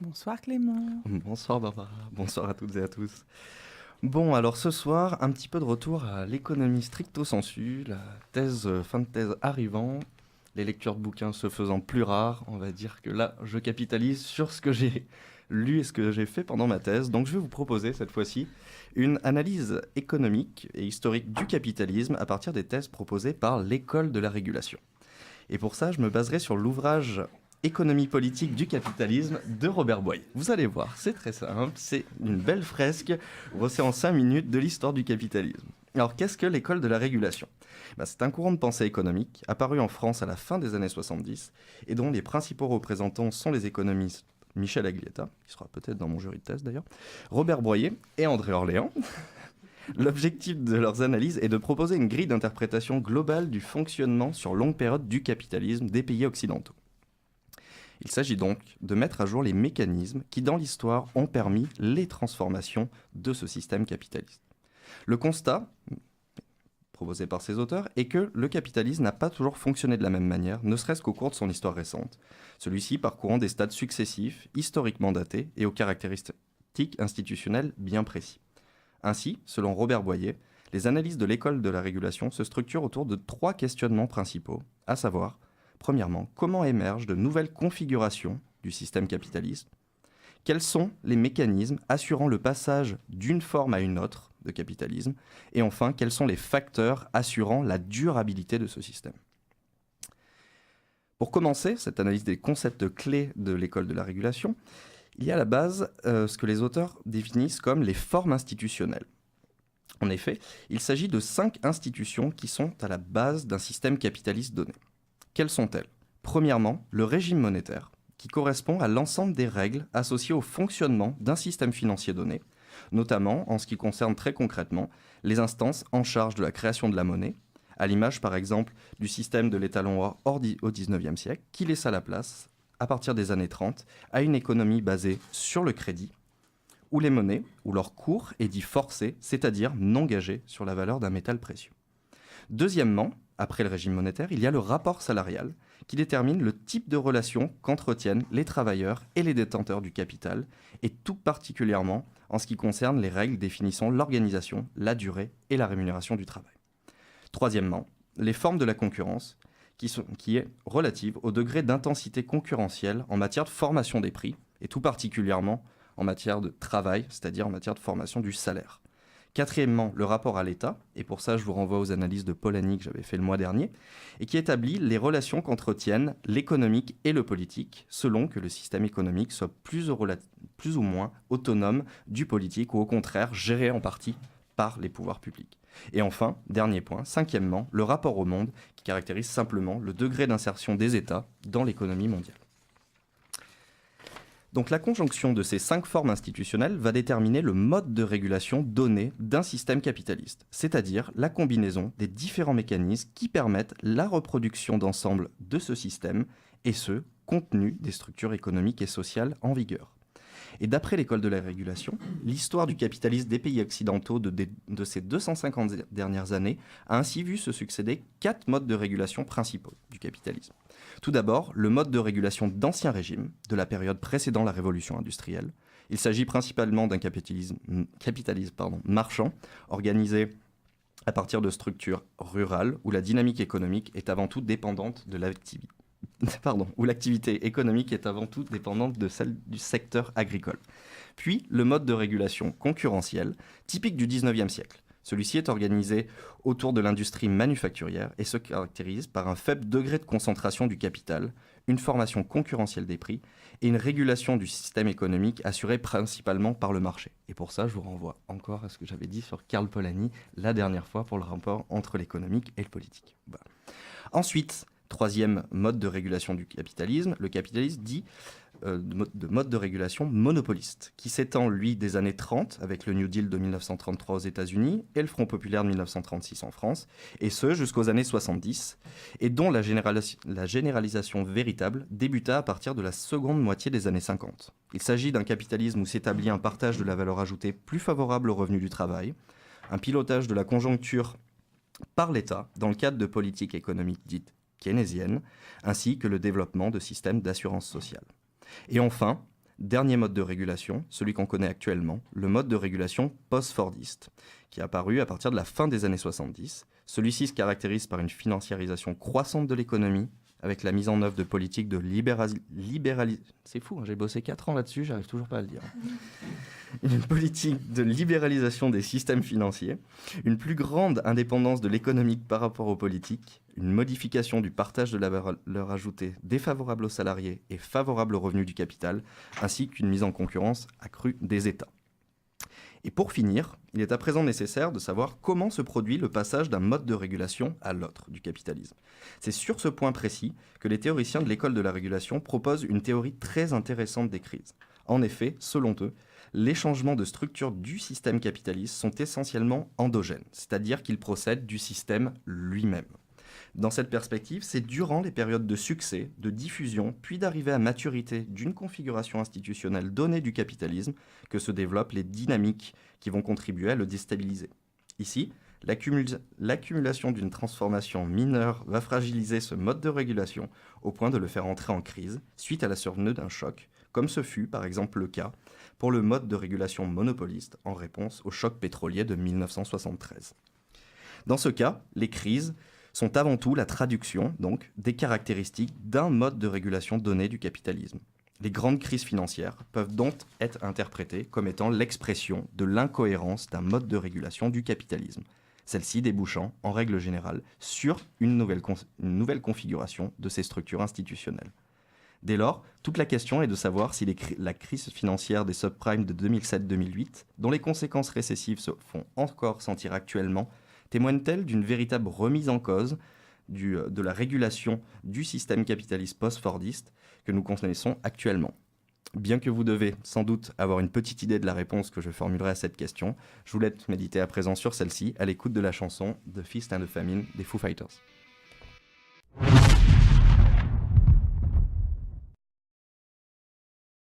Bonsoir Clément. Bonsoir Barbara, bonsoir à toutes et à tous. Bon, alors ce soir, un petit peu de retour à l'économie stricto sensu, la thèse, fin de thèse arrivant, les lectures de bouquins se faisant plus rares, on va dire que là, je capitalise sur ce que j'ai lu et ce que j'ai fait pendant ma thèse. Donc je vais vous proposer cette fois-ci une analyse économique et historique du capitalisme à partir des thèses proposées par l'école de la régulation. Et pour ça, je me baserai sur l'ouvrage Économie politique du capitalisme de Robert Boyer. Vous allez voir, c'est très simple, c'est une belle fresque brossée en 5 minutes de l'histoire du capitalisme. Alors qu'est-ce que l'école de la régulation? C'est un courant de pensée économique apparu en France à la fin des années 70 et dont les principaux représentants sont les économistes Michel Aglietta, qui sera peut-être dans mon jury de thèse d'ailleurs, Robert Boyer et André Orléans. L'objectif de leurs analyses est de proposer une grille d'interprétation globale du fonctionnement sur longue période du capitalisme des pays occidentaux. Il s'agit donc de mettre à jour les mécanismes qui, dans l'histoire, ont permis les transformations de ce système capitaliste. Le constat, proposé par ces auteurs, est que le capitalisme n'a pas toujours fonctionné de la même manière, ne serait-ce qu'au cours de son histoire récente, celui-ci parcourant des stades successifs, historiquement datés et aux caractéristiques institutionnelles bien précis. Ainsi, selon Robert Boyer, les analyses de l'école de la régulation se structurent autour de 3 questionnements principaux, à savoir, premièrement, comment émergent de nouvelles configurations du système capitaliste? Quels sont les mécanismes assurant le passage d'une forme à une autre de capitalisme? Et enfin, quels sont les facteurs assurant la durabilité de ce système? Pour commencer cette analyse des concepts clés de l'école de la régulation, il y a à la base ce que les auteurs définissent comme les formes institutionnelles. En effet, il s'agit de 5 institutions qui sont à la base d'un système capitaliste donné. Quelles sont-elles? Premièrement, le régime monétaire, qui correspond à l'ensemble des règles associées au fonctionnement d'un système financier donné, notamment en ce qui concerne très concrètement les instances en charge de la création de la monnaie, à l'image par exemple du système de l'étalon or au XIXe siècle, qui laissa la place, à partir des années 30, à une économie basée sur le crédit, où les monnaies, ou leur cours, est dit forcé, c'est-à-dire non gagé sur la valeur d'un métal précieux. Deuxièmement, après le régime monétaire, il y a le rapport salarial qui détermine le type de relation qu'entretiennent les travailleurs et les détenteurs du capital, et tout particulièrement en ce qui concerne les règles définissant l'organisation, la durée et la rémunération du travail. Troisièmement, les formes de la concurrence, qui est relative au degré d'intensité concurrentielle en matière de formation des prix, et tout particulièrement en matière de travail, c'est-à-dire en matière de formation du salaire. Quatrièmement, le rapport à l'État, et pour ça je vous renvoie aux analyses de Polanyi que j'avais fait le mois dernier, et qui établit les relations qu'entretiennent l'économique et le politique, selon que le système économique soit plus ou moins autonome du politique, ou au contraire géré en partie par les pouvoirs publics. Et enfin, dernier point, cinquièmement, le rapport au monde, qui caractérise simplement le degré d'insertion des États dans l'économie mondiale. Donc la conjonction de ces 5 formes institutionnelles va déterminer le mode de régulation donné d'un système capitaliste, c'est-à-dire la combinaison des différents mécanismes qui permettent la reproduction d'ensemble de ce système, et ce, compte tenu des structures économiques et sociales en vigueur. Et d'après l'école de la régulation, l'histoire du capitalisme des pays occidentaux de ces 250 dernières années a ainsi vu se succéder 4 modes de régulation principaux du capitalisme. Tout d'abord, le mode de régulation d'Ancien Régime, de la période précédant la révolution industrielle. Il s'agit principalement d'un capitalisme marchand, organisé à partir de structures rurales où la dynamique économique est avant tout dépendante de l'activité. Où l'activité économique est avant tout dépendante de celle du secteur agricole. Puis, le mode de régulation concurrentielle, typique du XIXe siècle. Celui-ci est organisé autour de l'industrie manufacturière et se caractérise par un faible degré de concentration du capital, une formation concurrentielle des prix et une régulation du système économique assurée principalement par le marché. Et pour ça, je vous renvoie encore à ce que j'avais dit sur Karl Polanyi la dernière fois pour le rapport entre l'économique et le politique. Voilà. Ensuite, troisième mode de régulation du capitalisme, le capitalisme dit de mode de régulation monopoliste, qui s'étend, lui, des années 30, avec le New Deal de 1933 aux États-Unis et le Front populaire de 1936 en France, et ce, jusqu'aux années 70, et dont la généralisation véritable débuta à partir de la seconde moitié des années 50. Il s'agit d'un capitalisme où s'établit un partage de la valeur ajoutée plus favorable aux revenus du travail, un pilotage de la conjoncture par l'État dans le cadre de politiques économiques dites keynésiennes, ainsi que le développement de systèmes d'assurance sociale. Et enfin, Dernier mode de régulation, celui qu'on connaît actuellement, le mode de régulation post-fordiste, qui est apparu à partir de la fin des années 70. Celui-ci se caractérise par une financiarisation croissante de l'économie, avec la mise en œuvre de politiques de libéralisation. C'est fou, hein, j'ai bossé 4 ans là-dessus, j'arrive toujours pas à le dire. Une politique de libéralisation des systèmes financiers, une plus grande indépendance de l'économique par rapport aux politiques, une modification du partage de la valeur ajoutée défavorable aux salariés et favorable aux revenus du capital, ainsi qu'une mise en concurrence accrue des États. Et pour finir, il est à présent nécessaire de savoir comment se produit le passage d'un mode de régulation à l'autre du capitalisme. C'est sur ce point précis que les théoriciens de l'école de la régulation proposent une théorie très intéressante des crises. En effet, selon eux, les changements de structure du système capitaliste sont essentiellement endogènes, c'est-à-dire qu'ils procèdent du système lui-même. Dans cette perspective, c'est durant les périodes de succès, de diffusion, puis d'arrivée à maturité d'une configuration institutionnelle donnée du capitalisme que se développent les dynamiques qui vont contribuer à le déstabiliser. Ici, l'accumulation d'une transformation mineure va fragiliser ce mode de régulation au point de le faire entrer en crise suite à la survenue d'un choc, comme ce fut par exemple le cas pour le mode de régulation monopoliste en réponse au choc pétrolier de 1973. Dans ce cas, les crises sont avant tout la traduction, donc, des caractéristiques d'un mode de régulation donné du capitalisme. Les grandes crises financières peuvent donc être interprétées comme étant l'expression de l'incohérence d'un mode de régulation du capitalisme, celle-ci débouchant, en règle générale, sur une nouvelle configuration de ces structures institutionnelles. Dès lors, toute la question est de savoir si la crise financière des subprimes de 2007-2008, dont les conséquences récessives se font encore sentir actuellement, témoigne-t-elle d'une véritable remise en cause de la régulation du système capitaliste post-fordiste que nous connaissons actuellement? Bien que vous devez sans doute avoir une petite idée de la réponse que je formulerai à cette question, je vous laisse méditer à présent sur celle-ci à l'écoute de la chanson The Feast and the Famine des Foo Fighters.